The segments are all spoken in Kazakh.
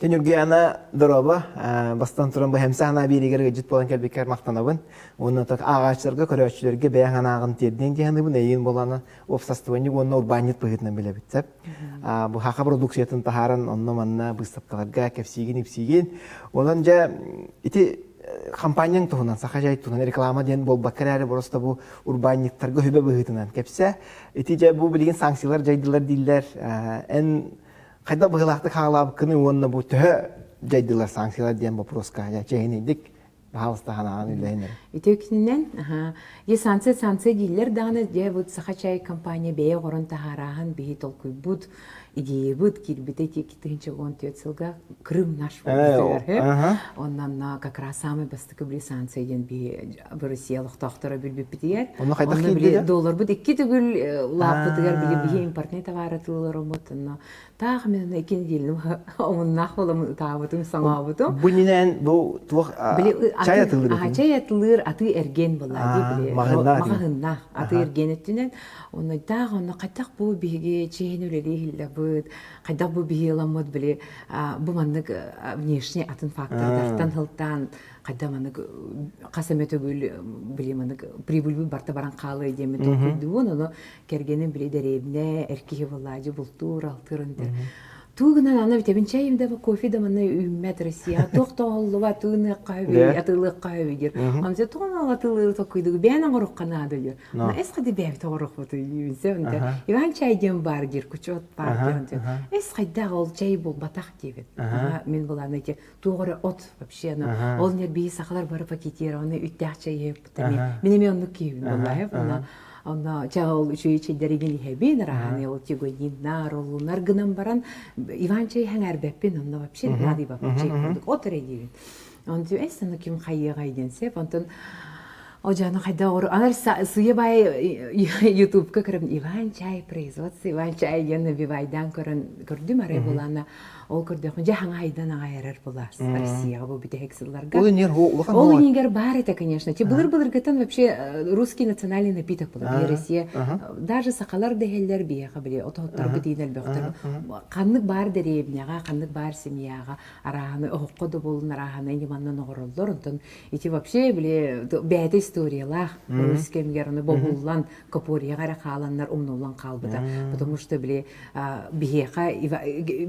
Тенюргияна дороба бастан туран бу хемсана биригер гыжыт болан келбекер мактанабын. Оны так агачтарга көрөчүлөргө баян анагын терден дегенибин эйин боланы обсаствование онно урбанит быгытынан биле битсеп. Бу хака продукциятын тахаран онно манна быстапталарга кепсигин ипсигин. Онан жа ити компанияң туһунан сахажай туһунан реклама ден бол бакарары просто бу урбаниттарга хөбө быгытынан кепсе ити жа бу билген санкциялар жайдылар диллер эн Кайда быгылақты қағылап күні онына бұл түхі жайдылар санкциялар ден вопроска чейінедік бағалысты қанаған үйлейінер. Итөкінен, санкция дейлер дағаны де бұд сақачай компания бәе ғорын тағарағын бейі толқой бұд идея бұд келбеті текітігінші он тетсілға Крым наш бұд. Оннан как раз самый басты көбілі санкция ден бей Россиялық тақтыра білбіп бітігер. Оны қайдақ келді? Доллар бұд, екі түгіл лап бұдығар білі бейе импортный товары тылылар ұмытын. Тағы мен екен дейлім, оңыннақ болым тағыбытым, саңа бұдым. Бұл ненен бұл чай атылыр? Чай атылыр, аты әрген болады. Мағынна, аты әрген еттінен. Оны дағы, оны қайтақ бұл бейге чейін өлелі хілі бұд, қайтақ бұл бейге ламыд біле, бұл маннық внешне атын фактордартан хылтан, қайда маннық қасамет өгіл біле маннық прибүл барта баран қалы едемі тоқыдуын, оны кергенін біле дәребіне, әркеге болады, бұл тур, алтырындыр. Туғынан ана бітебін чайымда кофе да мана үммет Россия. Тоқтағылыва туғыны қайбе, атылық қайбе дер. Ансы туғын атылығы тоқыдығы бәйін аңырық қанады дер. Әс қады бәйбі тоғырық бұты үйінсе. Иван чайден бар дер, күчі от бар дер. Әс қайдағы ол чай бол батақ дебет. Мен бұл ана ете туғыры от вообще. Ол нер бейі сақалар бары пакетер, оны үттәқ чай еп. Менеме оны кейбін болайып. Онда чағыл үші дәреген ехебен раханы ол тегойнинар, олунар гынан баран Иван чай хәңәр бәппен, онда вообще нады бәппен чай күрдік, отыр едеген. Онда әсіні кем қайыға еденсеп, онда ол жаны қайда оры, анар сұйы бай ютубқа көрім, Иван чай производство, Иван чай ені бивайдан көрдім арай боланы. Ол көрдіғін, жағын айдан ағайырар болас, Россияға бұл біте хексілларға. Ол енер, олған Ол енер бар это, конечно. Бұлыр гатан вообще русский национальный напиток бұл. Россия, даже сақалар дәхелдер бейеға біле, отоғыттар бітейнел бөқтір. Қанлық бар дәребінеға, қанлық бар семьяға, арағаны, оғыққоды болын арағаны, неманнан оғырылдыр. Онтын, еті вообще біле, бәйті историялақ, русский емгеріні боғылан, көпорияға қаланлар умнулан қалбыда. Потому что біле, бейеға,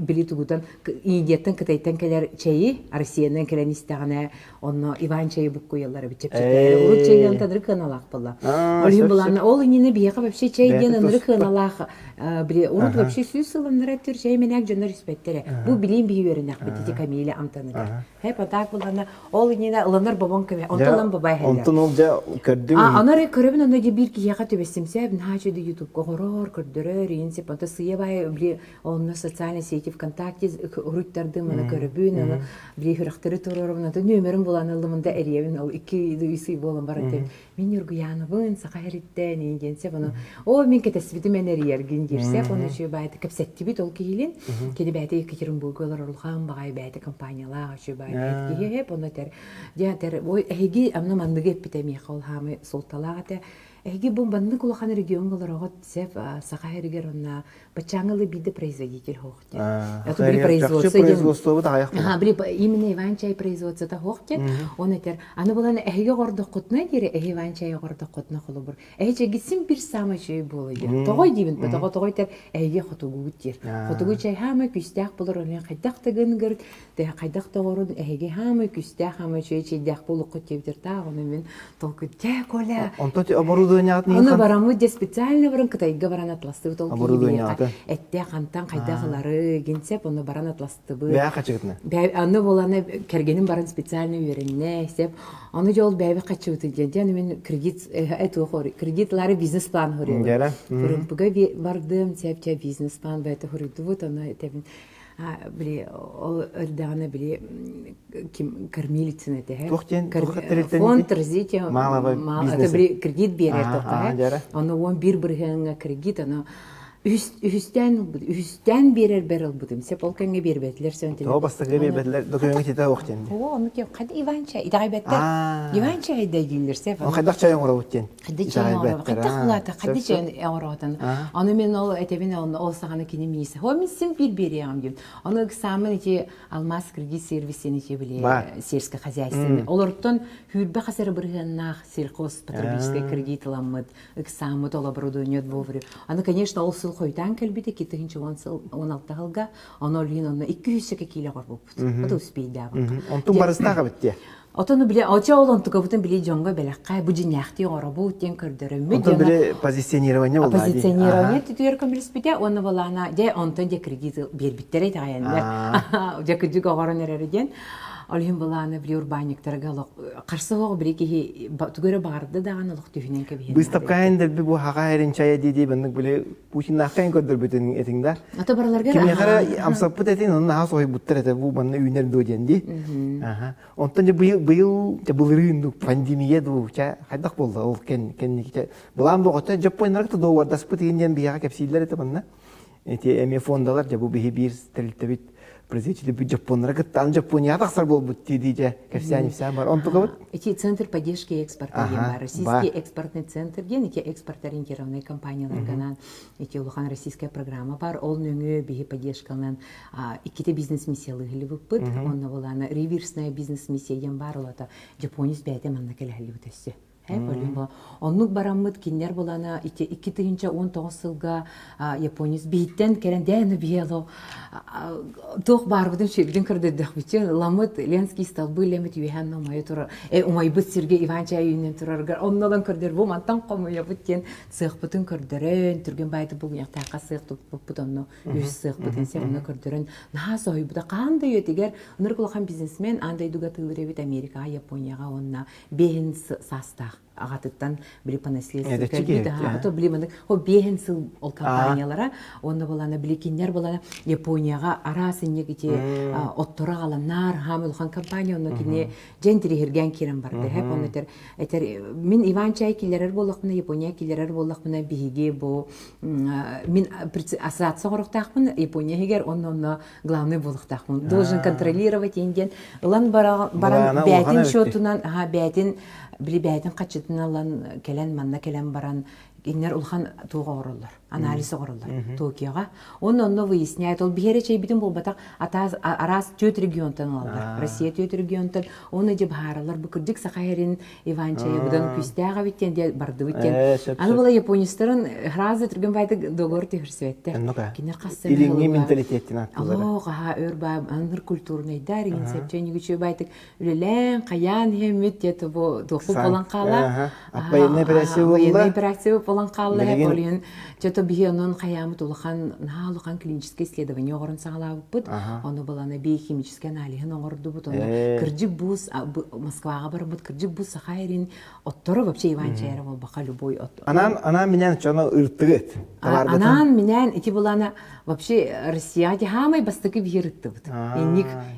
біле тұғыдан Индияттан кытайттан келер чайы, Россиянан келен истағана, оны Иван чайы бұқ қойылары бітчеп-чеп. Ол чайдан тадыры қыналақ бұла. Ол инені бейеға вообще чайден аныры қыналақ. Урут вообще сүй сылыныр әттір чай менәк жонар үспәттері. Бұл білейін бейі өрінәқ бітті камейлі амтаныр. Хәп атақ бұланы, ол инені ыланыр бабан көме, онталан бабай хәлер. Онтын ол жа көрдім. Анары көрібін, оны де бір кияға төбесімсе, нәчеді ютубқа ғорор көрдірі, рейінсеп, онта сыя бай, оны социальный сети ВКонтакте Уруттарды мана көрүбүн, аны бир хырактары турурун, аны нөмөрүн буланы лымында эриебин, ал 2 үйсүй болон бар экен. Мен юргуяныбын, сакайриттен ингенсе, аны о мен кетесбити мен эриерген дирсе, аны жөө байты кепсеттибит ол кейлин. Кеди байты Екатеринбурглар урулган багай байты компаниялар жөө байты кеп, аны тер ой эги амна мандыгы эпитеми кол хамы солталагата. Эги бомбанны кулахан регионгалар огот сеп сакайригер онна бачаңылы биде производитель хохте. Это при производстве таяк. Именно Иван чай производство та хохте. Он этер аны буланы эги гордо кутна дире Иван чай гордо кутна холобур. Эги гисим бир сама чай болу дир. Тогой дибин, тогой тер эги хотугу дир. Хотугу чай хамы күстәк булыр, оны кайдак тагын гөр, те кайдак тогору эги хамы күстәк хамы чай дак булу кутебдир та, оны мен толку те коля. Оны барамы де специально баран Кытайга баран атласты бут ол кийби. Этте кантан кайдагылары генсеп, оны баран атласты бу. Бәя качыгытны. Аны боланы кергенин баран специально үйренне, сеп. Аны жол бәйбе качыгыты ден мен кредит кредитлары бизнес план хөрөй. Көрүмпүгө бардым, сеп бизнес план бәйте хөрөйдү бут, аны тебин били ол өрдәгәне били ким кормилицын әтә. Фонд развития малого бизнеса. Били кредит бирә токка. Аны он бир биргәнгә кредит, аны Üstен birer barrel budum. Sepolkanga berbetler söntele. То бастыгы бебетлер документ ите оқтен. Onu ki kad Ivança idagaybetter. Ivança ide gilirse. Он хайдах чайын ора үттен. Kaddi çayın orada. Kaddi kılata. Kaddi çayın oradan. Onu men ol etevin onu olsağını kini miyse. Ho misin bir yağım gibi. Onu examen içi Almaz Kırgız servisini içi bile sirske хозяйствен. Olurtun hürbe hasarı bırgınnak сельхоз потребительской кредитламыд. Examen olabrodonyot вовремя. Onu конечно olsul koydan kelbide ki tığınca 16 yılga onu olun onu 200 kilo var bu. O da uspeydi abi. Онтун барыстага битти. Отону биле оча олон тугабытын биле жонго белакка бу жинякти орабу тен көрдөрөммү. Онтун биле позиционирование болду. Позиционирование тетер комбилспите оны балана же онтон же кредит бербиттере таяндар. Же күдүк огаран эрерген. Олим баланы биле урбаниктарга карсыгы бирки түгөрө барды даган олук түһүнөн кебиен. Выставкаендер бу хага эрин чая диди бандык биле Путин нахтан көрдөр бүтүн этиңда. Ата бараларга кимехара амсаппыт этин онун ага сой буттар эте бу банны үйнер доденди. Онтон же быйыл булырын пандемия ду ча хайдак болду ол кенникче. Булам богота Жапониялар да вардаспыт инден бияга кепсилер эте банна. Эти эме фондалар же бу бихи бир тилтебит Президент бу Жапония гыттан Жапония тахсар болбут дидиже кефсяни вся бар. Он тугабыт. Эти центр поддержки экспорта бар. Российский экспортный центр ген эти экспорт-ориентированные компаниялар ганан эти улахан российская программа бар. Ол нөңө бихи поддержкалан иките бизнес миссиялы хилибыппыт. Онна болана реверсная бизнес миссия ген бар олата. Жапония бәйте манна келехилибыт өссө. Оннук бараммыт кинер болана 2019 жылга Япония биттен келен дәне биело тох барбыдын шегден кырдыдык биче ламыт Ленский столбы лемит юхан намай тура умай бит Сергей Иванович үйүнөн турарга оннан кырдыр бу мантан комуя биттен сыйхпытын кырдырын түрген байды бу яктака сыйхтып бутонно үз сыйхпытын сені кырдырын наса ойбуда кандай өтегер ныргылхан бизнесмен андай дуга тылырыбыт Америкага Японияга онна бен саста агатыттан били по наследству кредита то били мында о бехенсил ол компаниялара онда балана били кинер балана Японияга арасынне ките оттора галаннар хамылхан компания онда кине жентири хирген кирен барды хеп онда этер мин Иван Чайкилер боллакмына Япония килер боллакмына биге бу мин ассоциация горохтакмын Япония хигер онна главный болуктакмын должен контролировать инден лан баран бәтин шотунан бәтин били бәйтин качытын алан келен манна келен баран кинер улхан туга ороллар анализ ороллар Токиога онно выясняет ол бихере чей битин болбатак арас 4 регионтан алалар Россия 4 регионтан оны деп харалар бүкүрдик сахайрин Иван Чай будан күстәгә биттен де барды биттен аны була японистарын хразы түрген байды договор тегерсетте кинер кассен илинги менталитеттин аттылар алога өрба андыр культурный дар инсепчени күчө байтык үлелен каян хемит тете бу доху болан кала военный операция болан кала болин Чото бихионон хаямут улахан наалухан клиническое исследование огорын сагалабыппыт. Оны балана биохимический анализин огордубут. Оны кыржик бус Москвага барбыт кыржик бус сахайрин оттору вообще Иван Чайра бол бака любой от. Анан менен чона ыртыгыт. Анан менен эти балана вообще Россия хамай бастыгы бирыттыбыт.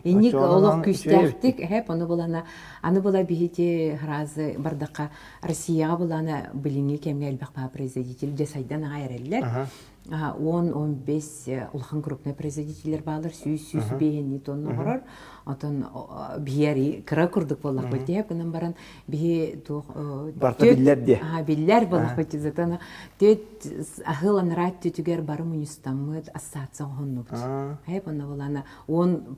Инник олох күстәктик хеп оны балана аны бала бихите хразы бардака Россияга балана билинге кемгел бакма президент жасайдан айреллер. 10-15 улхан крупный производителер балар сүйс бейни тонны горор атан биери кыра курдук боллак бетеп гынан баран бие барта биллерди биллер боллак бетеп затана тет ахылан рат түгер бар мунистамыт ассоциация хоннук хеп ана балана 10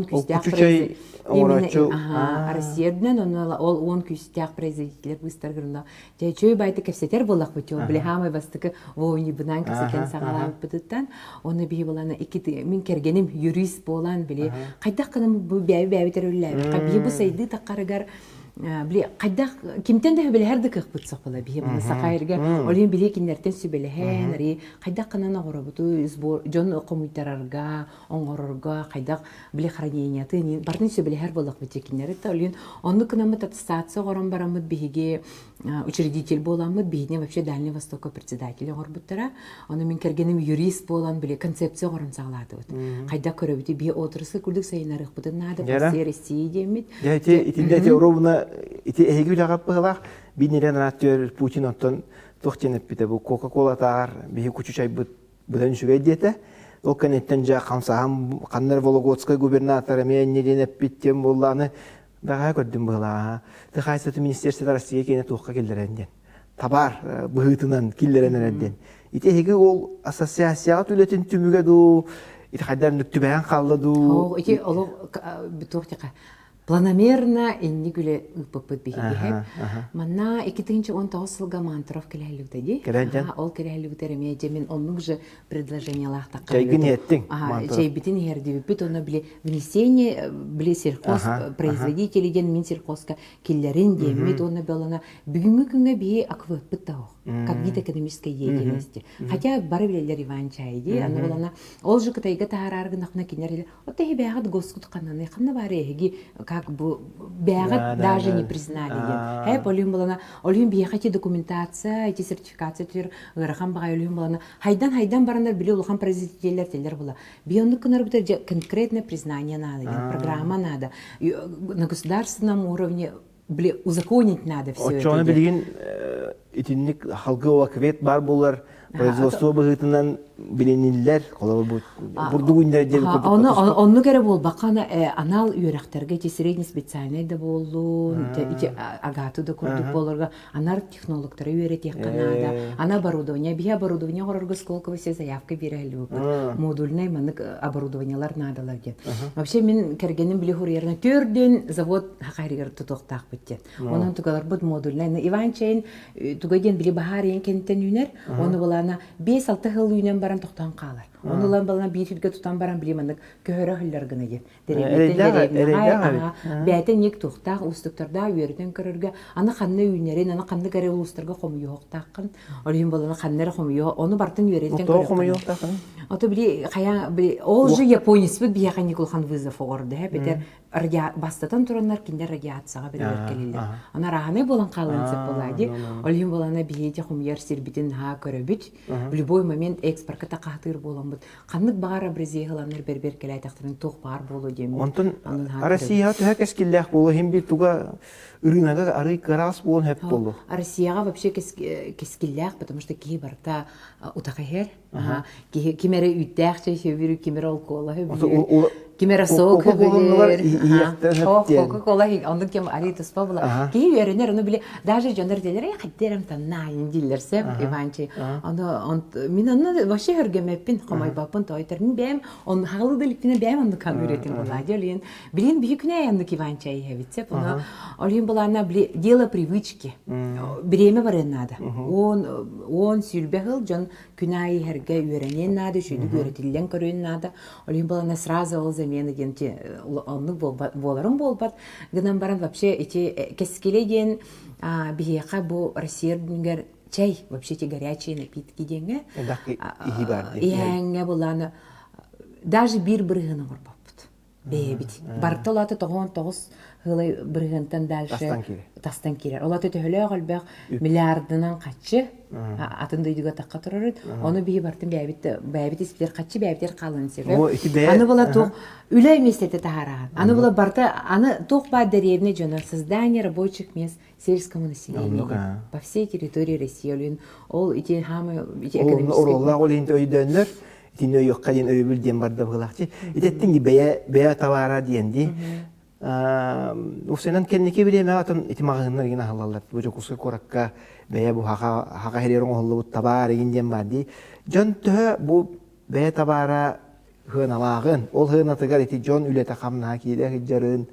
күстәк именно Россияден ол 10 күстәк производителер быстаргырна жечөй байты кепсетер боллак бетеп билехамай бастыкы вони бунан сагалап бытыттан оны бии балана мин кергеним юрист болан биле кайдак кылым бу бәбитер үлләр кабии бу сайды таккарыгар биле кайдак кимтен дә биле һәрдә кык бутсак була бии бу сакайырга олин биле киннәртен сүбеле һәнри кайдак кына горабуту сбор жон комитарарга оңгорорга кайдак биле храненияты бардын сүбеле һәр булак битекиннәр та олин онны кына мата стация горон барамыт биге учредитель боламыт бийне вообще Дальний Востока председатель горбуттара аны мин кергеним юрист болан биле концепция горон саглады кайда көрөбүти би отурысы күлдүк сайнарык бутун нада Россия демит итинде ровно ити эгүлө гаппылак бинелен аттер Путин оттон тохтенеп бите бу Кока-Кола таар би кучу чай бут Бұдан үшіге дейті, ол кәнеттен жа қамсағам қандар Вологодскай губернаторы мен неден әппеттен болғаны баға көрдім бұла. Тықайсыты министерстве Россия кені туыққа келдеренден. Табар бұғытынан келдеренден. Итеге ол ассоциацияға төлетін түміге ду, ити қайдарын нүктүбәйін қалды ду. Ити олу бітоқтиқа. Планомерно энни күле ыппыппыт биһиги. Манна 2019 сылга Мантуров келәһилүгдә ди. Ол келәһилүгдә мен жемин оннук же предложениялар таққа. Чайгын еттин. Чай битин herди бит оны биле внесение биле сельхоз производители ден мин сельхозка киллерин демит оны белана бүгүнгү күнгө бии акваппыт тау. Как вид экономической деятельности. Хотя бары билелер Иван Чайди, аны болана ол же кытайга таараргы нахна кинериле. Отта хебягат госкут кананы ханна бареги как бы бягат даже не признали. Хэ полим болана олим биехати документация, эти сертификация тер гырхан багай олим болана. Хайдан барандар биле улхан производителер телер була. Биондук кынар битер конкретное признание надо, программа надо. На государственном уровне узаконить надо все это. Очоны билген итинник халкы ваквет бар булар, производство быгытынан билениллер, колы бурдугундер дел көп. Онну кере бол бакана анал үйрәктерге те средний специальный да болду, те агату да курдук болорга, анар технологтары үйрәтек канада, ана оборудование, би оборудование горорга сколько все заявка бирелү. Модульный манык оборудованиялар надалар ди. Вообще мен кергенем биле хурьерне төрден завод хакайрыгар тутуктак биттен. Онун тугалар бут модульный Иван Чейн тугаден биле бахарен кенттен үнер, оны булана 5-6 жыл үнен баран тоқтан қалар. Оны лан балана bir hilge tutan baran bilemendик көһөрө хиллер гына ди. Бәйтен ник туктак устуктарда үйрөтөн көрөргө аны ханны үйнөрен аны ханны кере улустарга хому жоктакын. Олим балана ханнары хому жок. Оны бартын үйрөтөн көрөргө. Хому жоктакын. Ото били кая ол же японец бит бия каникул хан вызов орды. Бетер бастатан тураннар киндер радиацияга берер келилер. Ана раханы болан калынсып булади. Олим балана биеде хому яр сирбитин ха көрөбүт. В любой момент экспортка такатыр болон. Каннык бара брезигаланыр бербер келай тактырын тох бар болу дем. Онтон Россия төһәк эскилләх болу һәм бит туга үрүнәгә ары карас болон һәп болу. Россияга вообще кескилләх, потому что ки барта утакайер, кимере үттәхчә шевирү кимере алкола һәм кимере сок Кока-кола андык кем алитас пабла. Ки үйренер аны биле даже жондар делер хәттерем танайын дилерсе Иванчи. Аны мин аны вообще хөргәмәппин камай бапын тайтырын бәм он халы дилипне бәм аны кан үретин буладелен. Билен бийүкне янды Иванчи һәвитсе буна. Олин буларна биле дело привычки. Биреме барен надо. Он сүлбәгыл жон күнай һәргә үйренен надо, шуды үретилен көрөн надо. Олин буларна сразу ол замены денте онны боларын болбат. Гынан баран вообще эти кескелеген бияка бу Россия дүнгер чай, вообще те горячие напитки денге. Янга буланы даже бир бирганы горбаппыт. Бебит. Барталаты 99 гылай биргантан дальше тастан кирер. Олаты төлө галбак миллиардынан качы атын дүйдүгө такка турар. Оны бии бартын бебит исплер качы бебитер калын себеп. Аны була тох үлөй местете таараган. Аны була барта аны тох ба деревне жона создание рабочих мест сельскому населению по всей территории России. Ол ити хамы ити экономический. Оролла олин өйдөннөр тине юкка ден өйбүл ден барда булакчы. Итеттин ки бая товара денди. Усенен кеннеке билеме атын итимагыннар гына халаллар. Бу жокуска коракка бая бу хака херерон холлу табар инден бади. Жон тө бу бая табара хыналагын. Ол хынатыгар ити жон үлете камна киде хиджарын.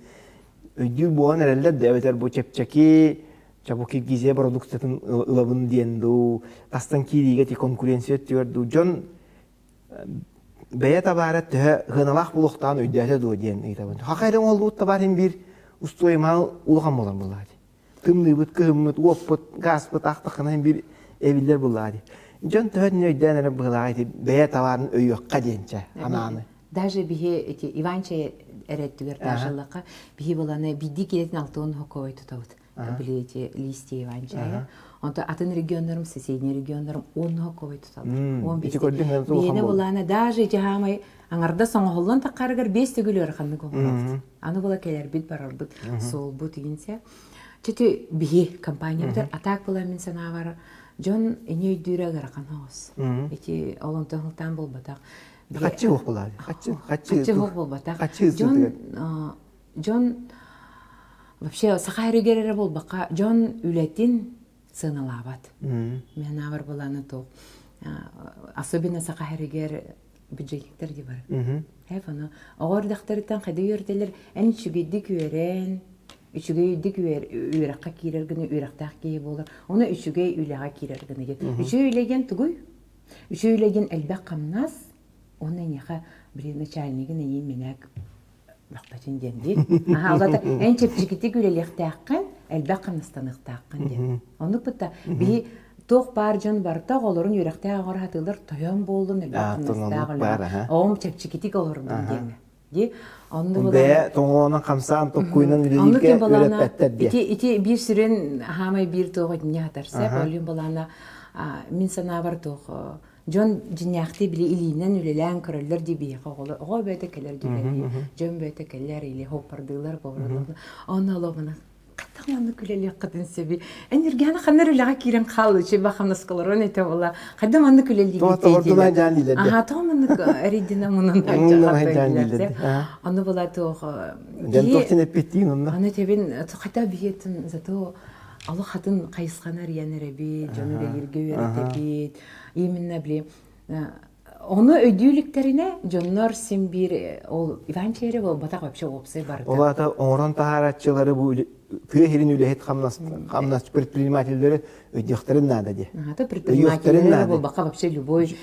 Өйдү буан эрелдер дебетер бу чепчеки чабуки гизе продуктатын ылабын денду. Тастан кириге ти конкуренция өттүрдү. Жон бая табара тө хыналак булуктан өйдәтә ду ден әйтәбез. Хакайрын олду табарын бир устоймал улган булган булады. Тымны бит кыммыт оппыт газпыт актыкынан бир эвиллер булады. Жон төнне өйдәнәре булады. Бая табарын өйөккә денчә ананы. Даже бие эти Иванча эреттүгер ташылыкка бие буланы бидди келетин алтын хокой тутабыт. Билети листья Иванчая. Онто атын региондарым, соседний региондарым онно ковай туталар. Бейне буланы даже жахамай аңарда соңголлон таккарыгар 5 төгүлөр ханны коңгоп. Аны була келер бит барар бит сол бут дегенсе. Чөтү бие компания битер атак була мен санавар Жон эне үйдүрө гаракан хоос. Эти олонтон хылтан болбатак. Качы хок булар. Качы хок болбатак. Качы Жон вообще сахаригерere болбака жон үлетин сыналабат. Мен авар боланы тоқ. Особенно сахаригер бюджеттер ди бар. Хәп аны агар дактарыттан кайда йөртелер, эн чүгедди күрен, үчүгөйди үйракка кирергене үйрактак кие болор. Оны үчүгөй үлага кирергене. Үчүгөй үлеген тугуй. Үчүгөй үлеген элбак камнас. Оны неха бир начальнигин эйин менек бактачын денди. Алда эн чепчикити күрелектаккан элбак камнастаныктаккан ден. Оны бутта би тоқ бар жон барта олорун үйрактак агар хатылар тоян болдун элбак камнастагы. Ом чепчикити олорун ден. Ди онда бе тоңонун камсан токкуйнан үлеликке үйрөтпөттөр ди. Ити бир сүрен хамай бир тоғы не атарса, олин балана мин сана бар тоқ жон жинякты били илинен үлелен көрөлөр ди бияка олор. Ого бете келер ди. Жон бете келер или хоппардылар болор. Онда лобана Катаманны күлелек кытын себи. Энергияны ханнар үлага кирен калды. Че бахамнас калорон ете бола. Кадаманны күлелди. Тортурдан жан дилер. Таманны эридина мунун ажак. Аны бола тох. Ден тохтен эпеттин онда. Аны тебин ката биетин зато Алла хатын кайысканар янереби, жонуга ирге өретебит. Именно били Оны өйдүүлүктерине жоннор син бир ол иванчери бол батак вообще опсы бар. Олата оңрон тахаратчылары бу күйерин үлехет камнас предпринимательдери өйдөхтерин нада ди. Ата предпринимательдери бол бака вообще любой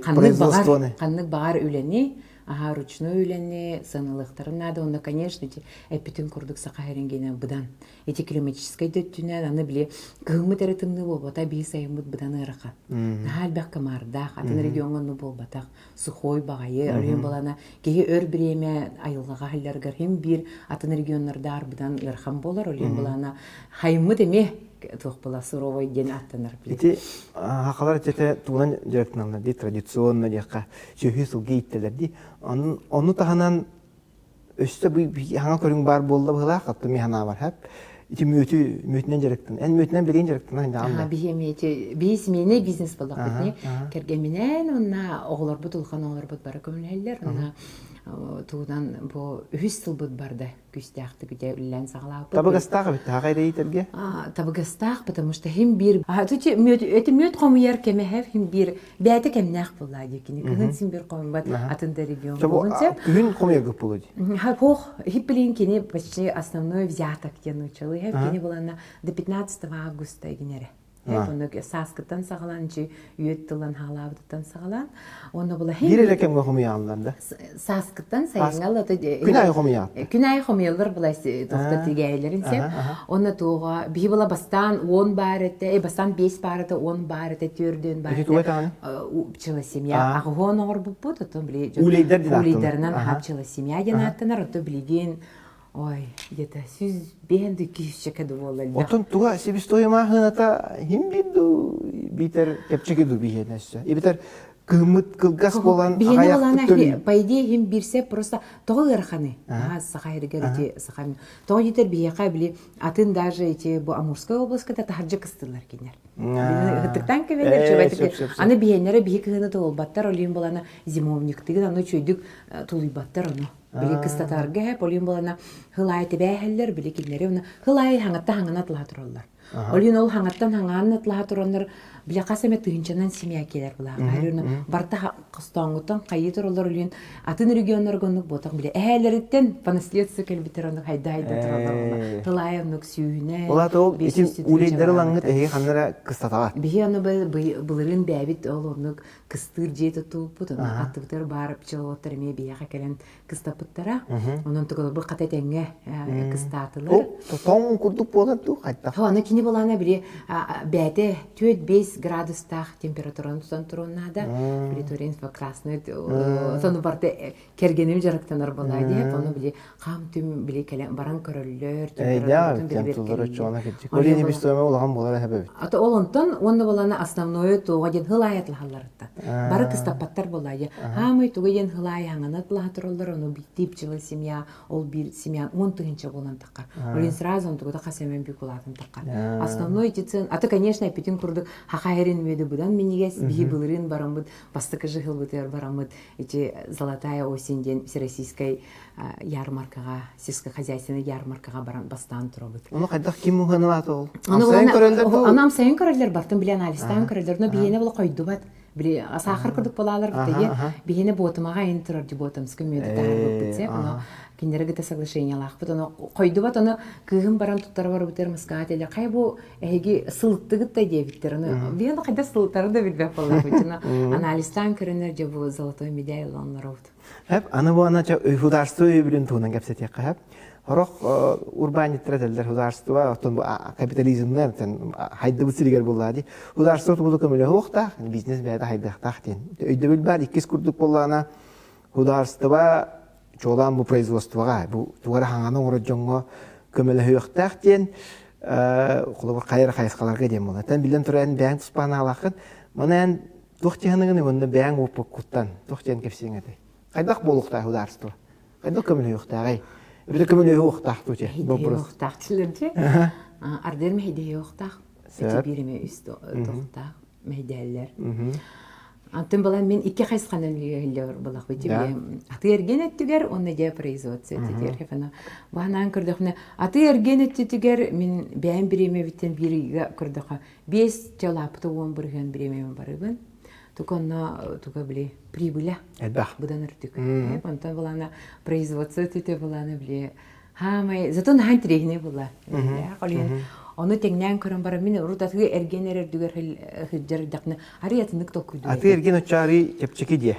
каннык багар үлени, ручной үлени, сынылыктарын нада. Онда, конечно, эпитин курдук сакаһеренгене быдан. Эти климатической дөттүнен аны биле кыгмытары тымны болбата бий сайымыт быдан ырыка. Албак камардак, атын регионну болбатак, сухой багайы, өрен балана, кеге өр биреме айылгага халларгар хем бир атын регионнардар быдан ырхам болар, өрен балана хайымыт эме тух бала суровой ден аттанар биле. Эти хакалар тете туган директнамна ди традиционно дияка чөһү гейттелер ди. Onu tahanan öste bu hanga körün bar bolda bıla qatты mehana var hep. İti mütünen gerektin. En mütünen bilin gerektin handa anda. Biz mene biznes boldak bitne. Kergeminen onna oğlar butulgan oğlar but bara kömleller onna tuğdan bu 100 yıl but barda küstəxti güdə ülən sağlaq. Tabıqastaq bit haqayda yiterge. Tabıqastaq потому что hem bir tuti müt qomyer keme hem bir bəte kemnaq bolladı ki. Kın sim bir qom bat atında region bolunca. Gün qomyer göp boladı. Ha пох хиплин кини почти основной взяток я начала. Хеп кини была до 15 августа генере. Хеп оны саскыттан сагалан чи үйөттүлан халабыттан сагалан. Оны була хем. Бир рекем qomyer алганда. Саскыттан сайгал Күнай qomyer. Күнай qomyerler була тоқта тигейлерин сеп. Оны туга би була бастан 10 барыты, бастан 5 барыты, 10 барыты төрдөн барыты. Пчела семья. Агон ор бупут, то били. Улейдернен хапчела семья янаттанар, то билген. Ой, где-то сюз бенди кишчекеду болалда. Отон туга себистояма хыната химбиду битер кепчекеду бихенесе. И битер кымыт кылгас болан аяк төтөн. По идее хим бирсе просто тогы ырханы. Сахайрыгер сахами. То дитер бияка били атын даже эти бу Амурская областька да таджикстылар кинер. Хыттыктан кебелер чөбөтүк. Аны биенере бийик хыны толбаттар олин болана зимовниктыгы аны чөйдүк тулуйбаттар аны. Били кыстатарга хеп олин болана хылай тебехеллер били кинлери уна хылай хаңатта хаңана тылатыралар. Олин ол хаңаттан хаңаны тылатыраннар били касеме тыгынчанан семья келер була. Айрына барта кыстаңгытан кайытыр олар олин атын регионнар гонук ботак били эхелерден по наследству келбитер аны хайдайды туралар. Хылай онук сүйүнө. Олар ол итин улейдер лаңгыт эхе ханнара кыстаталар. Били аны былырын бәбит ол онук кыстыр жейт тууп аттыктар барып чылыптар эме бияка келен кыстапыттара. Онун тугал бу катетеңге кыстатылар. Тоң курдук болот ту кайта. Аны кини болана били бәте 4-5 градустах температураны тутан турунада. Били Туринск красный сону барты кергеним жарыктанар болай деп. Аны били кам түм били келен баран көрөллөр температураны били. Олени бистоме улаган болар хебе. Ата олонтон онда болана основное туга ден хылаятлахаларыттан. Бары кыстапаттар болай. Хамы туга ден хылай хаңанатлах турулдар. Оно биттип чыла семья, ол бир семья 10-тыгынча болан таккар. Олен сразу он тугда касемен бикулатын таккар. Основной эти цен, аты, конечно, аппетин курдык Ахайрин веду будан минигес бихи былырын барамыд, бастыкы жыхыл бутер барамыд, эти золотая осень ден всероссийской ярмаркага, сельскохозяйственной ярмаркага баран бастан турабыд. Оны кайдак ким муханылат ол? Амсайын көрөлдөр бу. Анам сайын көрөлдөр бартын билен алистан көрөлдөр, но бихине бул койду бат. Били сахар кырдык балалар битеге, бихине ботымага ин турар ди ботымскы мөдө таар битсе, аны киндерге де соглашение лахпыт, аны койду бат, аны кыгын баран туттар бар бутер маскаателер. Кай бу эги сылыктыгыт да дебиттер, аны бихине кайда сылыктары да билбеп болду бутына. Аналистан көрөнөр же бу золотой медаль алганлар. Hep аны бу ана hudarstvo öbülün tuğunan gepsetek hep. Horok urbanitredeler hudarstvo oton bu kapitalizmler ten hayda bu siriger bulladı. Hudarstvo bu komele hoqta biznes beyda hayda taqten. Öyle bilbar ikis kurduk bollana hudarstvo çoğlan bu производствоға bu tuğara hangana orajongo komele hoqtaqten qulur qayır qayısqalarga dem bolar. Ten bilen turan ben tuspana alaqın. Mana toqtihanını onda ben opuk kuttan. Toqtihan kepsengede. Кайдак болукта хударство? Кайдак көмөлө юктагай? Бир көмөлө юктак туче. Юктак тилерде. Ардер мейде юктак. Эти бириме үстө токтак мейделлер. Антын балан мен икки кайсыканын үйлөр булак бити. Аты эрген эттигер, онна же производство эттигер. Хефана баанан көрдөкне аты эрген эттигер мен бәйин бириме битен бириге көрдөкө 5 жалапты 10 бирген бириме барыбын. Туконна тука били прибыля. Будан артык. Понтан балана производство тете балана били. Хамай зато нахан трегне була. Колен оны теңнән көрөн бара мен рутатыгы эргенер дүгөр хиджер дакны ариятындык токуйду. Аты эрген очары чепчеки де.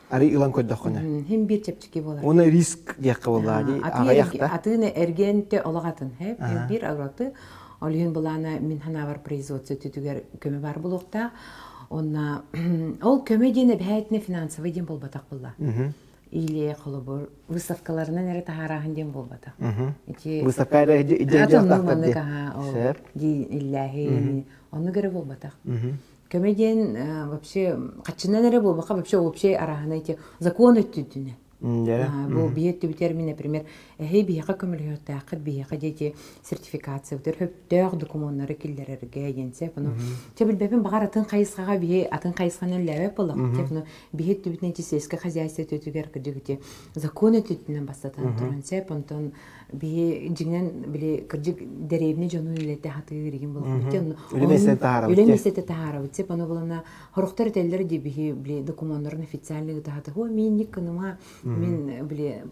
Ари илан көддөхөнө. Хем бир чепчеки болар. Оны риск дияққа болады. Агаяқта. Атыны эргенте олагатын. Бир аграты. Олен балана мен ханавар производство тетүгөр көмө бар булукта. Онна ол көмөдене бәйтне финансовый ден болбатак булла. Или холобор выставкаларынан эре тахарахын ден болбатак. Выставкалар идея ди иллахи онны göre болбатак. Көмөден вообще качынан эре болбака вообще арахына эти закон өттүдүнө. Бу биетти термин, например, бияка көмөлөттө акыт бияка дети сертификация өтөр хөптөр документтары киллерерге енсе, буну тебил бепин багаратын кайыскага бие атын кайысканын лебеп болот. Тебну биетти бүтүн сельское хозяйство өтүгөр кырдыгыты закон өтүтүнөн бастатан турансе, понтон бие жигнен били кырдык деревне жону илете хатырыгын болот. Үлемесете тахара өтсе, буну булана хоруктар теллер ди били документтарын официальный тахата. О мен никныма мен били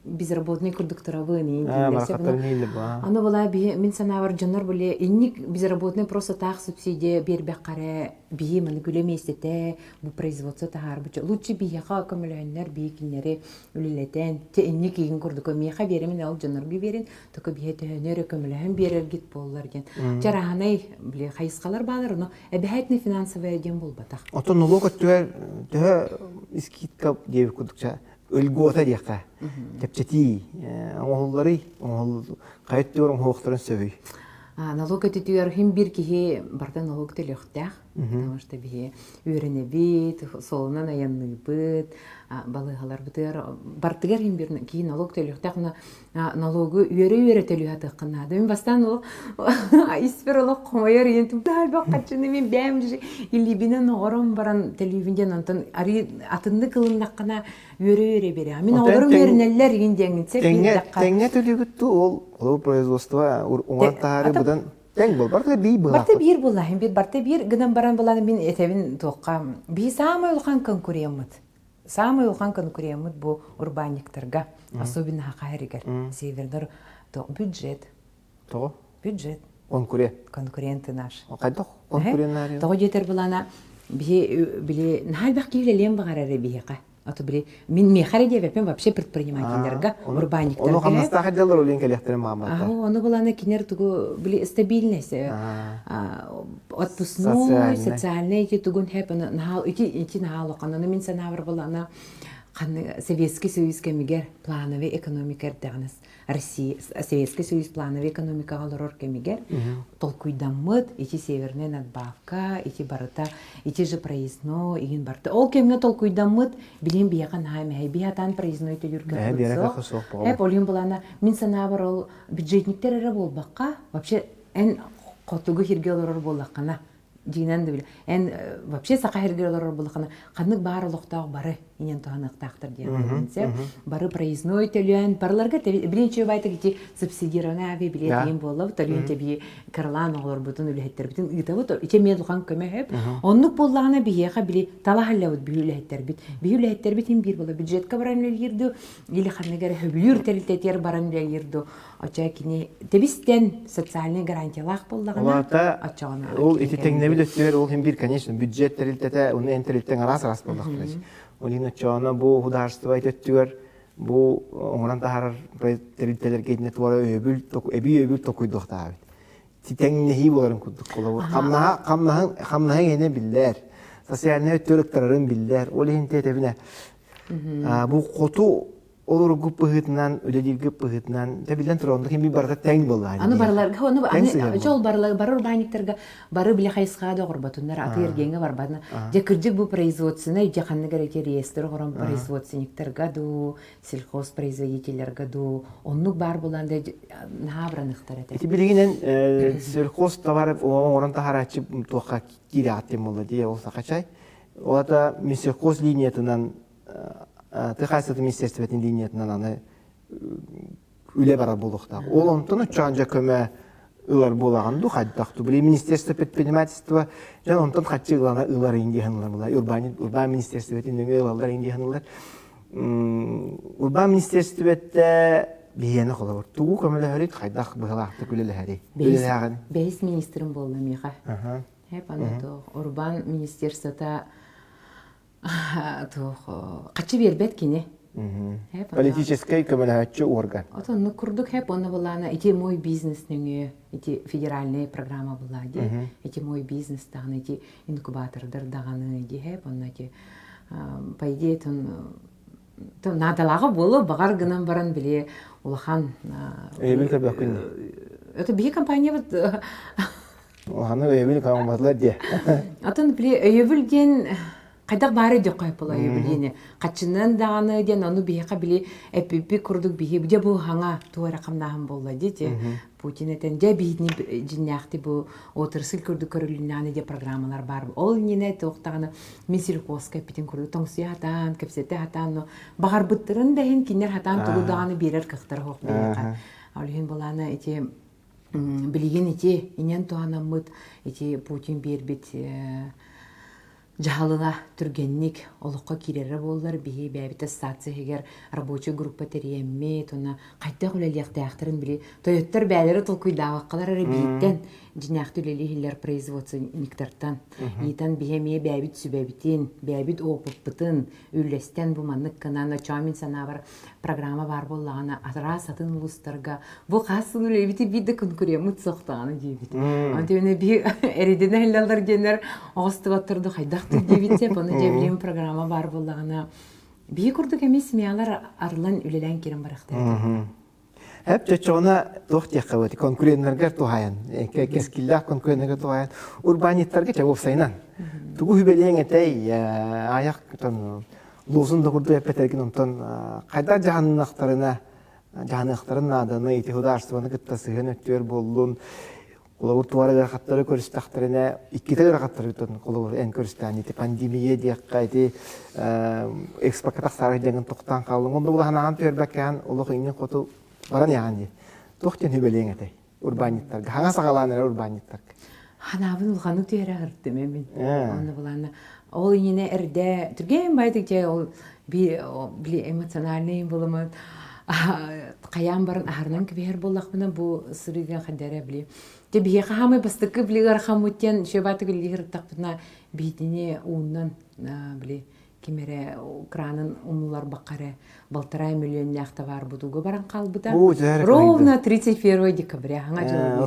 безработный курдуктаравы не аны була би мен санавар жонор буле инник безработный просто так субсидия бербек каре би мен күлеместете бу производство тахар бу лучше би яка көмөлөннөр би кинери үлелетен те инник ин курдук меха беремен ал жонор би берин токо би төнөр көмөлөн берер гит боллар ген жараханай били хайскалар баалар но эбехетни финансовый ген болбатак ото налог тө искитка деп курдукча өлгөтө дияка тепчети оңоллары кайт дөрөм хоктарын сөй. Налог өтүтүгөр хим бир кихи барда налог төлөктак. Потому что бие үйренебит, солунан аянныбыт, балыгалар бытыр. Бартыгар хим бир кихи налог төлөктак, налогу үйрө төлөтө кына. Мен бастан ол исперлок комоер ентип дал бакчыны мен бәм или бинен ором баран телевиден антын ари атынды кылындаккана үйрө бере. Мен олорун үйрөнелер индеңсе бир дакка. Теңге төлөгүттү ол производство уңартары будан тең бол. Барты бир була. Барты бир була. Барты бир гынан баран буланы мен этебин тоққа. Би самый улхан конкурент. Самый улхан конкурент бу урбаниктарга, особенно хакайригер. Севердер то бюджет. То? Бюджет. Конкуренты наш. Кайдак конкуренттар. То жетер булана би нахалбак килелем багарары бияка. А то били мен мехаре девепен вообще предпринимательлерга, урбаниктарга. Оно хамнастага делар олен келехтере мамата. Оно буланы кинер тугу били стабильность. Отпускной, социальный эти тугун хэпэн нахал ити нахал кананы мен санавар булана Советский Союз кемигер плановый экономика дагнас. Россия Советский Союз плановый экономика алар кемигер. Толкуйдамыт ити северная надбавка, ити барыта, ити же проездной, игин барта. Ол кемге толкуйдамыт билен биякан хаймай биятан проездной төлүркө. Олин булана мен санабар ол бюджетниктер эре болбакка, вообще эн котугу хирге олор боллаккана. дигенен дебил. Эн вообще сака хергелер булхана каннык баар олоктоо бары инен тоһаныктактыр дигенсе. Бары проездной төлөн, барларга биринчи байта кити субсидирование ави билетин болуп, төлөн теби карлан олор бутун үлеттер битин итабыт иче медулхан көмөп. Оннук боллагына бияга били талахаллабыт билеттер бит. Билеттер битин бир бола бюджетка баран элгирди, или ханнагар хөбүлүр терилтетер баран элгирди. Ача кини тебистен социальный гарантиялар боллагына ачагана. Ол ити теңнеби өттөр, ол бир, конечно, бюджет терилтете, уну энтерилтен арас болдактыр. Олин очона бу художество өттөр, бу оңран тахар терилтелер кетне туара өбүл токуйдуктабыт. Титеңнеһи боларын кудук болобур. Камнаһы эне биллер. Социальный өттөрүктөрүн биллер. Олин тетебине. Бу коту олор гуп пыгытынан, үледил гуп пыгытынан, тебилен турондук эми барга тең болду. Аны барларга, жол барыр баниктерге бары биле хайсга да горбатундар аты ергенге барбадына. Же кырдык бу производствона, же ханныгар эти реестр горон производственниктерге ду, сельхозпроизводительлерге ду, оннук бар буланда набраныктар эте. Эти билигинен сельхоз товары орон тахарачы тока кире аттем болду дие болса качай. Олата сельхоз линиятынан Техасты министерствотын линиятынан аны үле бара болуқта. Ол онтон чанжа көмө ылар болаганду хаддакту. Били министерство предпринимательства жан онтон хатчы ылана ылар индиганлар була. Урбан министерствотын ылалар индиганлар. Урбан министерствотта бияны колобор. Тугу көмөлөрү хайдак быгалакты күлелери. Бейс министрим болду миха. Хеп аны урбан министерствота качы бербет кини. Политический коммуникатчы орган. Отон курдук хеп оны булана ити мой бизнес нөңө, ити федеральная программа булади. Ити мой бизнес тагы ити инкубатордар даганы ди хеп оны ити по идее то надалага болу багар гынан баран биле улахан. Эбил кабакын. Это бие компания вот Улаханы эбил каматлар ди. Отон биле эбилден Кайдак бары деп кайпыла юбилине. Качынан даганы ден аны бияка били эпипи курдук бии бу бу ханга туара камнаһын болла дите. Путин этен же бийни жиннахти бу отырсыл курдук көрүлүнаны де программалар бар. Ол нене токтаганы мисилкоска питин курдук тоңсуя хатан, кепсете хатан, багар буттырын дехин кинер хатан тулудаганы берер кыктар хок бияка. Алын боланы эти билигин эти инен туанамыт эти Путин бербит Жахалыга түргенник олыққа кирері болылар бейі бәбіті стациягер рабочий группа териемме, тона қайтта құлелияқты ақтырын білі. Тойоттар бәлері толкуйдағыққалар әрі бейттен жинақты үлелігілер производственниктартан. Етан бейеме бәбіт сүбәбітін, бәбіт опыппытын, үлестен бұманнық қынан, чамин санабар программа бар болағына, атыра сатын ұлыстарға. Бұл қасын үлелебіті бейді конкуремут соқтағаны дейбіт. Антөне бей әреден әлілер генер оғыстыға тұрды қайдақты дейбітсе, бұны жебілем программа бар болағына. Бей күрдік емес миялар арылан үлелен керін барақтар. Hep çoğuna tohtiyakka var. Konkurentlerger tohayan. Keskillah konkurentlerger tohayan. Urbanitlerge çabuk sayınan. Tuğu hübeliyen etey ayak luzun da kurdu yapeterkin ondan kayda cahanlıkların adını iti hudarstığını gıttasıgın ötüyor bollun. Kulağır tuvarı rakatları körüstaklarına ikkite rakatları gıttasın. Kulağır en körüstan iti pandemiye diyakka iti ekspakatak sarıcağın tohtan kaldın. Onda bulağın ağın törbekken uluğ inin kutu Baran yani. Tohten hübeliyen etey. Urbanitler. Hana sağalanlar urbanitler. Hanabın ulğanı tüyere hırttı memin. Onu bulana. Ol yine erde. Türkiye'nin baydıkça ol bir emosyonel bulamadı. Kayan baran aharnan kiber bollak bana bu sürüden kadere bile. De bir hamı bastıkı bile garhamutyan şebatı bile hırttak bana bitine ondan bile. Kimere Украинан умулар бакары 1,5 миллион яхта бар будуга баран калбыта. Ровно 31 декабря.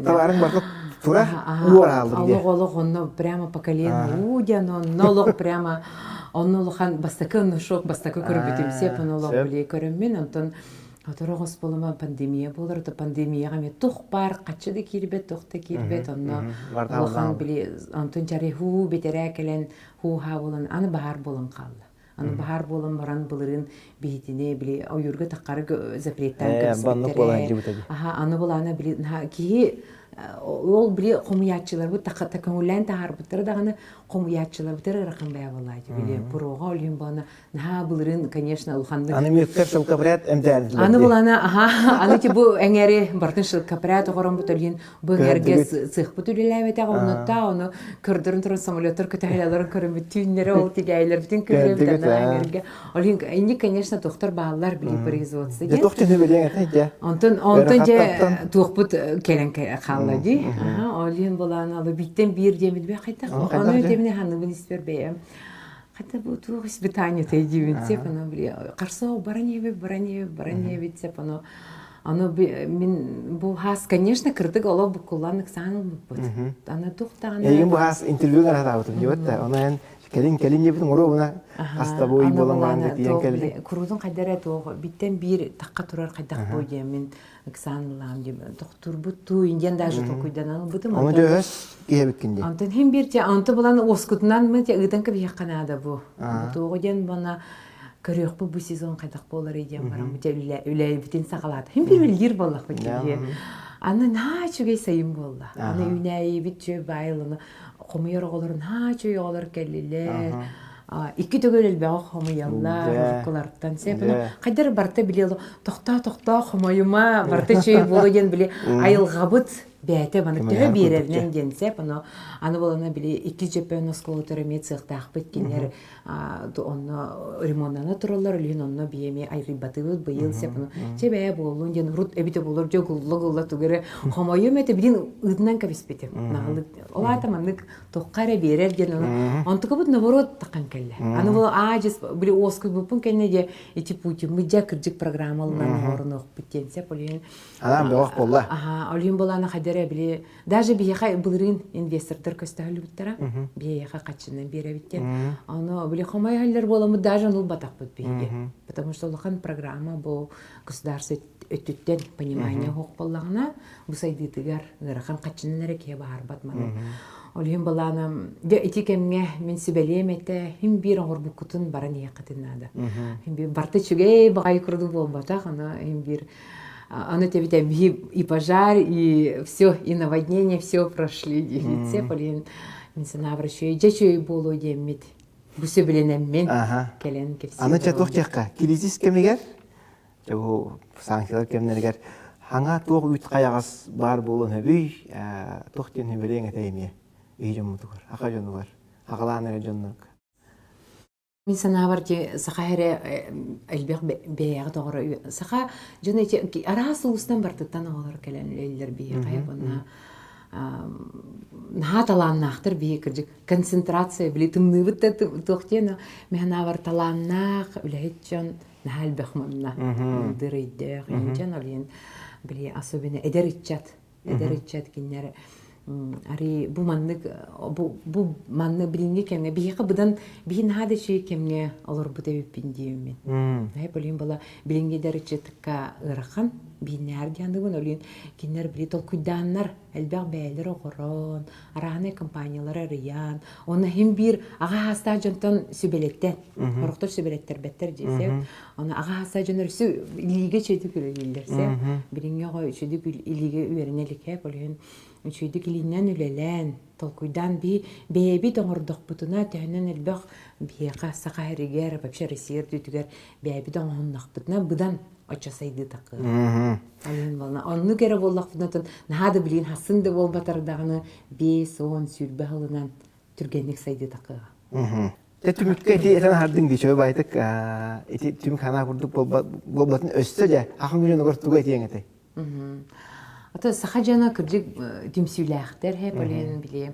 Товарын барып тура ура алды. Алло, онно прямо по колено удяно, нолог прямо оннолхан бастакын шок, бастакы көрбүтүм сеп онолог биле көрөммүн, онтон Оторогос болма пандемия болар, то пандемияга ме тух бар, качыды кирбет, тухта кирбет, онно лохан биле, онтон чари ху бетере келен ху ха болан, аны бахар болан калды. Аны бахар болан баран булырын битине биле, ойурга таккары запреттен кепсеттере. Аны болана биле, ки ол биле комуячылар бу такамулан тахар буттар даганы комуячылар буттар ракам бая болай биле бурога олин бана на булырын конечно улханды аны мектеп шылкапрят эмдәрләр аны булана аны ти бу эңери бартын шылкапрят горон бутөлген бу эңерге цех бутүлеләбәтә онутта оны көрдөрүн туран самолеттер көтәләләр көрүм бүтүннәре ол тигәйләр бүтүн көрүм эңерге олин инде конечно доктор баалар биле производство я доктор не белән әйтә онтон же туохпут келен халлади олин булана алып биттен бир демит бе кайта аны демне ханыбын испербе Хотя бы тух испытание те дивинсеп, оно бли карсо бараневе цеп, оно мин бу хас, конечно, кырдык олов бу кулланнык саныл бут. Ана тухтаны. Егин бу хас интервью гана табытым, жибатта. Онан келин ебитин оробуна хаста бой боламан деген келди. Курудун кайдара тоо биттен бир такка турар кайдак бой мен санылам деп. Доктор буту инден даже токуйдан аны бутум. Аны дөс кебиккинде. Антын хем бирче анты булан оскутунан мен ыдынка бияқанада бу. Тоогоден бана көрөк бу сезон кайдак болор эдем барам. Үлей битин сагалат. Хем бир билгир боллак битиге. Аны начугай сайын болду. Аны үнәй битче байлыны комуйор оголорун начугай оголор келлилер. Икки төгөл элбега хомуяллар, куларттан сепне. Кайдар барта билело, тохта хомуюма барта чөй бологен биле айылгабыт бәте баны төһө бирернен денсеп, аны болана биле икки жепен осколотор медцехтах биткенер, онно ремонтана туралар, лин онно биеме айрыбатыбыз быйыл сеп, чебе болун ден рут эбите болор жогулла тугере хомуюм эте билин ыдынан кабиспете. Олата манык тохкаре берер ден онтукабыт наоборот такан келле. Аны бол ажис биле оскуй бупун келнеде эти пути мыжа кыржык программалардан орнок биттенсеп, олин анан бок болла. Олин болана биле даже бияха булрын инвестордар көстөлү буттара бияха качынан бере биттен аны биле хомайлар боламы даже ул батак бут бийге потому что улахан программа бу государство өттүттен понимание хок боллагына бу сайдытыгар ырахан качыннары ке бар батманы олин баланы де этикемге мен сибелемете хим бир орбукутун баран якытынада хим бир барты чугей багай курду болбатак аны хим бир оно тебе и пожар, и все, и наводнение, все прошли. Дивіться, полін, він се навращує. Дячує було деммит. Бусе білінем мен, келен кепсі. Аны чатуқ чаққа, келесіз кемегер? Жау санкциялар кемнергер. Хаңа туқ үйт қаяғас бар болын өбүй, туқ кен өбелең әтейме. Үй жомутығыр, ақа жону бар. Ақаланыр жонлық. Мен санавар те сахаре элбек беяг тогора саха жана арас устан бартыттан олар келен элдер беяга бана нахаталаннахтыр беякыржык концентрация билетимны битте тохтена менавар таланнах үлечен нахал бехманна дырыйдер инжен алин били особенно эдеричат киннер ари бу манны билинге кемге бияка быдан бин хада чей кемге алар бу деп пиндиемен. Хай полин бала билинге дәрәҗәткә ырхан биннәр дигәнде бу олин киннәр били толкуйданнар әлбәг бәйләр огорон араны компаниялар арыян оны һәм бир ага хаста җантан сүбелеттән хорыктыр сүбелеттер беттер дисә аны ага хаста җаннар су илиге чәйтү күрәләрсә билинге гай чәйтү илиге үеренелек хә полин Üçüydü kilinden ülelen, tolkuydan bir doğurduk butuna tühünen elbaq biyaqa saqa heriger, babşa resiyer tütüger, bir doğurduk butuna budan açasaydı takı. Onu kere bollaq butuna nahada bilin hasında bol batardağını 5-10 sürbe halından türgenlik saydı takı. Tümükke eten hardın geçiyor baytık, tümük hana kurduk bolbatın östece, akın günün ortuğu etiyen etey. Ата сахажана кыржык димсүлэхтер хеп олен биле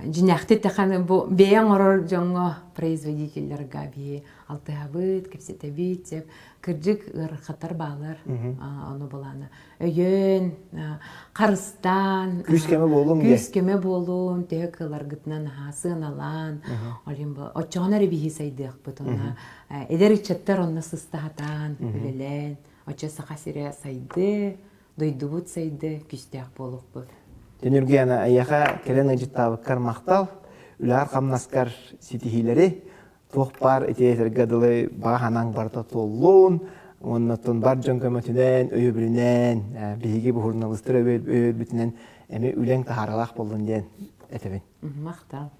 жинахты таханы бу беян орор жоңго производительлер габи алтыабыт кепсетебит деп кыржык ырхатар баалар аны буланы өйөн карыстан күскеме болун текалар гытнан хасын алан олен бу очонары бихи сайдык бутуна эдеричеттер онна сыстахатан билелен оча сахасире сайды дойдубут сайды күстәк болук бу. Тенергена аяха келен ажыттабыккар мактал, үлар камнаскар ситихилери тохпар этесергадылы баганан барта толлун, оннотон бар жонкөмөтүнен, өйөбүрүнен, биги бухурналыстыр өйөбүтүнен эми үлең тахаралах болдун диен этебин. Мактал.